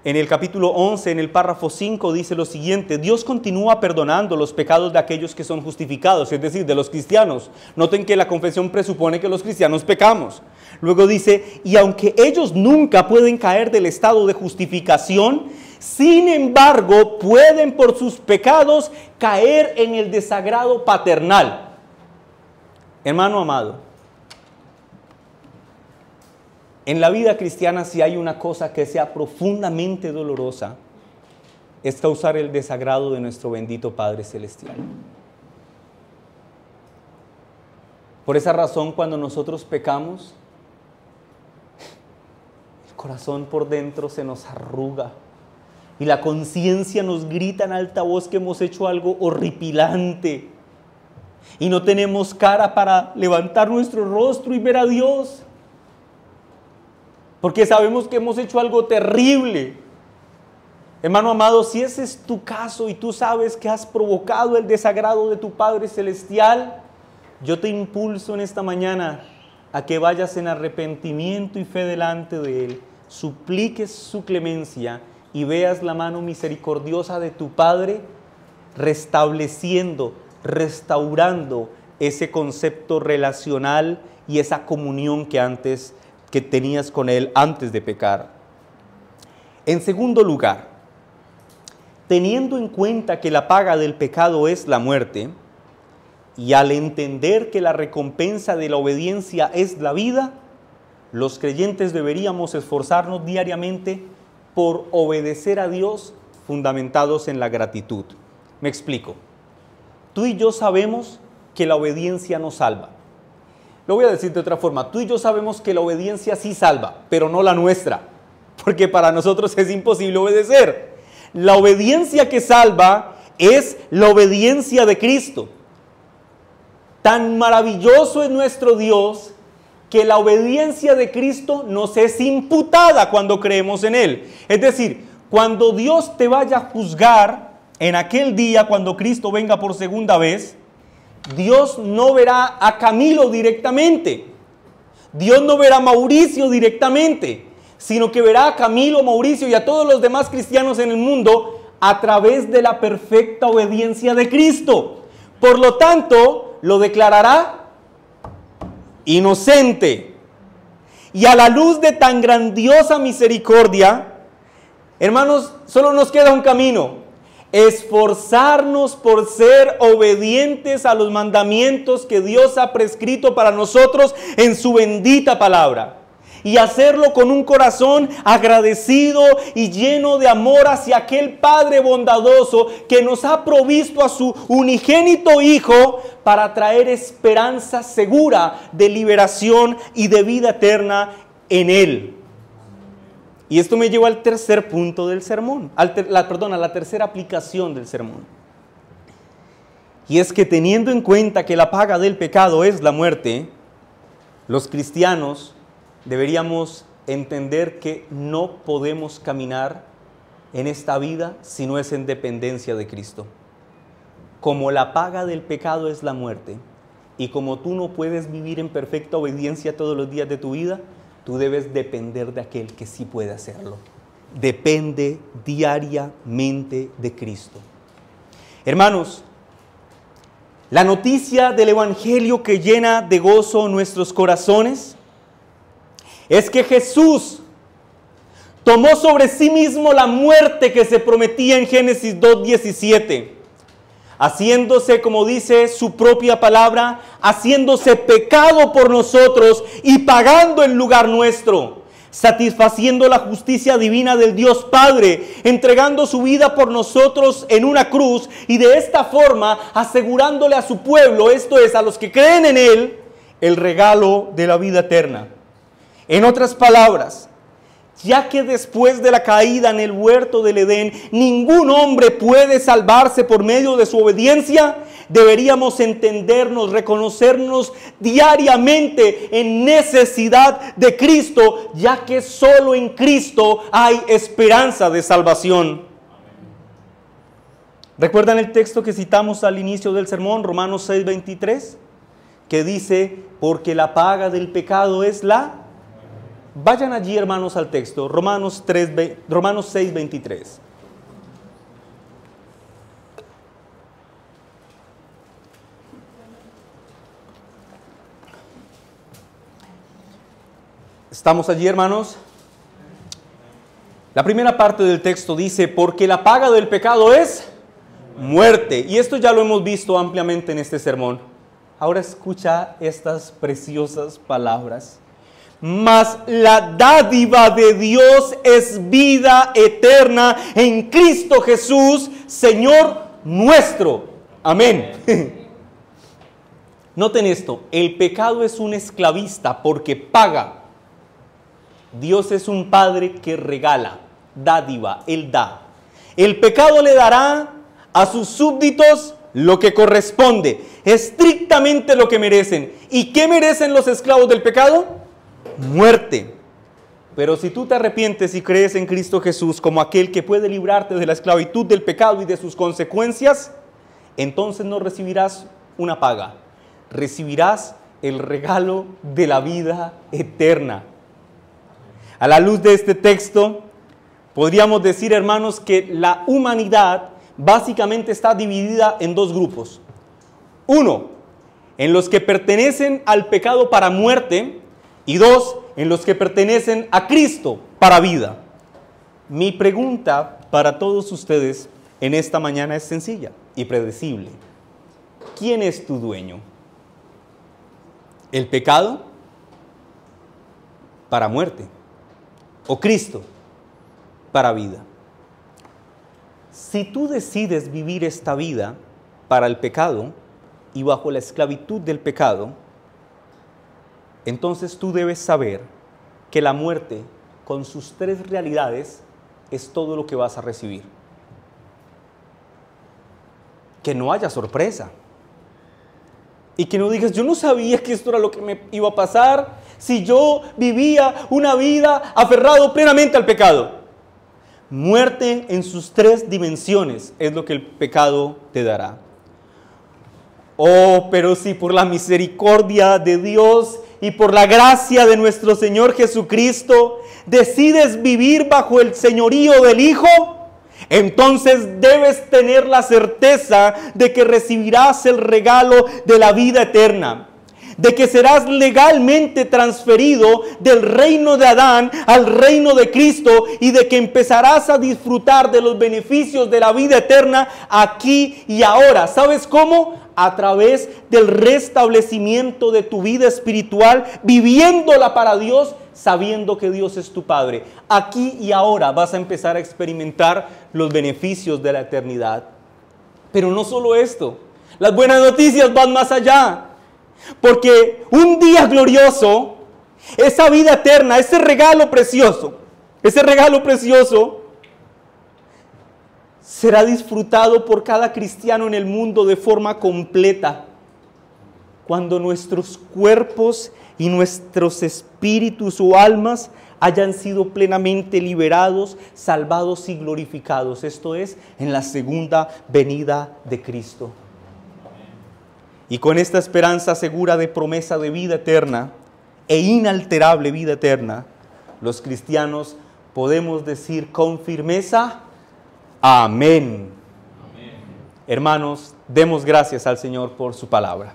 en el capítulo 11, en el párrafo 5, dice lo siguiente: Dios continúa perdonando los pecados de aquellos que son justificados, es decir, de los cristianos. Noten que la confesión presupone que los cristianos pecamos. Luego dice, y aunque ellos nunca pueden caer del estado de justificación, sin embargo, pueden por sus pecados caer en el desagrado paternal. Hermano amado, en la vida cristiana, si hay una cosa que sea profundamente dolorosa, es causar el desagrado de nuestro bendito Padre Celestial. Por esa razón, cuando nosotros pecamos, el corazón por dentro se nos arruga y la conciencia nos grita en alta voz que hemos hecho algo horripilante y no tenemos cara para levantar nuestro rostro y ver a Dios. Porque sabemos que hemos hecho algo terrible. Hermano amado, si ese es tu caso y tú sabes que has provocado el desagrado de tu Padre Celestial, yo te impulso en esta mañana a que vayas en arrepentimiento y fe delante de Él, supliques su clemencia y veas la mano misericordiosa de tu Padre restableciendo, restaurando ese concepto relacional y esa comunión que tenías con Él antes de pecar. En segundo lugar, teniendo en cuenta que la paga del pecado es la muerte, y al entender que la recompensa de la obediencia es la vida, los creyentes deberíamos esforzarnos diariamente por obedecer a Dios fundamentados en la gratitud. Me explico. Tú y yo sabemos que la obediencia nos salva. Lo voy a decir de otra forma. Tú y yo sabemos que la obediencia sí salva, pero no la nuestra, porque para nosotros es imposible obedecer. La obediencia que salva es la obediencia de Cristo. Tan maravilloso es nuestro Dios que la obediencia de Cristo nos es imputada cuando creemos en Él. Es decir, cuando Dios te vaya a juzgar en aquel día, cuando Cristo venga por segunda vez, Dios no verá a Camilo directamente. Dios no verá a Mauricio directamente, sino que verá a Camilo, Mauricio y a todos los demás cristianos en el mundo a través de la perfecta obediencia de Cristo. Por lo tanto, lo declarará inocente. Y a la luz de tan grandiosa misericordia, hermanos, solo nos queda un camino: esforzarnos por ser obedientes a los mandamientos que Dios ha prescrito para nosotros en su bendita palabra, y hacerlo con un corazón agradecido y lleno de amor hacia aquel Padre bondadoso que nos ha provisto a su unigénito Hijo para traer esperanza segura de liberación y de vida eterna en Él. Y esto me lleva al tercer punto del sermón, a la tercera aplicación del sermón. Y es que, teniendo en cuenta que la paga del pecado es la muerte, los cristianos deberíamos entender que no podemos caminar en esta vida si no es en dependencia de Cristo. Como la paga del pecado es la muerte, y como tú no puedes vivir en perfecta obediencia todos los días de tu vida, tú debes depender de aquel que sí puede hacerlo. Depende diariamente de Cristo. Hermanos, la noticia del Evangelio que llena de gozo nuestros corazones es que Jesús tomó sobre sí mismo la muerte que se prometía en Génesis 2:17, haciéndose, como dice su propia palabra, haciéndose pecado por nosotros y pagando en lugar nuestro, satisfaciendo la justicia divina del Dios Padre, entregando su vida por nosotros en una cruz y de esta forma asegurándole a su pueblo, esto es, a los que creen en Él, el regalo de la vida eterna. En otras palabras, ya que después de la caída en el huerto del Edén, ningún hombre puede salvarse por medio de su obediencia, deberíamos entendernos, reconocernos diariamente en necesidad de Cristo, ya que solo en Cristo hay esperanza de salvación. ¿Recuerdan el texto que citamos al inicio del sermón, Romanos 6:23? Que dice, porque la paga del pecado es la... Vayan allí, hermanos, al texto, Romanos 6:23. ¿Estamos allí, hermanos? La primera parte del texto dice, porque la paga del pecado es muerte. Y esto ya lo hemos visto ampliamente en este sermón. Ahora escucha estas preciosas palabras. Mas la dádiva de Dios es vida eterna en Cristo Jesús, Señor nuestro. Amén. Noten esto, el pecado es un esclavista porque paga. Dios es un padre que regala, dádiva, Él da. El pecado le dará a sus súbditos lo que corresponde, estrictamente lo que merecen. ¿Y qué merecen los esclavos del pecado? Muerte. Pero si tú te arrepientes y crees en Cristo Jesús como aquel que puede librarte de la esclavitud del pecado y de sus consecuencias, entonces no recibirás una paga, recibirás el regalo de la vida eterna. A la luz de este texto, podríamos decir, hermanos, que la humanidad básicamente está dividida en dos grupos. Uno, en los que pertenecen al pecado para muerte, y dos, en los que pertenecen a Cristo para vida. Mi pregunta para todos ustedes en esta mañana es sencilla y predecible. ¿Quién es tu dueño? ¿El pecado para muerte o Cristo para vida? Si tú decides vivir esta vida para el pecado y bajo la esclavitud del pecado, entonces tú debes saber que la muerte, con sus tres realidades, es todo lo que vas a recibir. Que no haya sorpresa. Y que no digas, yo no sabía que esto era lo que me iba a pasar si yo vivía una vida aferrado plenamente al pecado. Muerte en sus tres dimensiones es lo que el pecado te dará. Oh, pero si por la misericordia de Dios y por la gracia de nuestro Señor Jesucristo decides vivir bajo el señorío del Hijo, entonces debes tener la certeza de que recibirás el regalo de la vida eterna, de que serás legalmente transferido del reino de Adán al reino de Cristo y de que empezarás a disfrutar de los beneficios de la vida eterna aquí y ahora. ¿Sabes cómo? A través del restablecimiento de tu vida espiritual, viviéndola para Dios, sabiendo que Dios es tu Padre. Aquí y ahora vas a empezar a experimentar los beneficios de la eternidad. Pero no solo esto, las buenas noticias van más allá. Porque un día glorioso, esa vida eterna, ese regalo precioso, será disfrutado por cada cristiano en el mundo de forma completa. Cuando nuestros cuerpos y nuestros espíritus o almas hayan sido plenamente liberados, salvados y glorificados. Esto es, en la segunda venida de Cristo. Y con esta esperanza segura de promesa de vida eterna e inalterable vida eterna, los cristianos podemos decir con firmeza, amén. Amén. Hermanos, demos gracias al Señor por su palabra.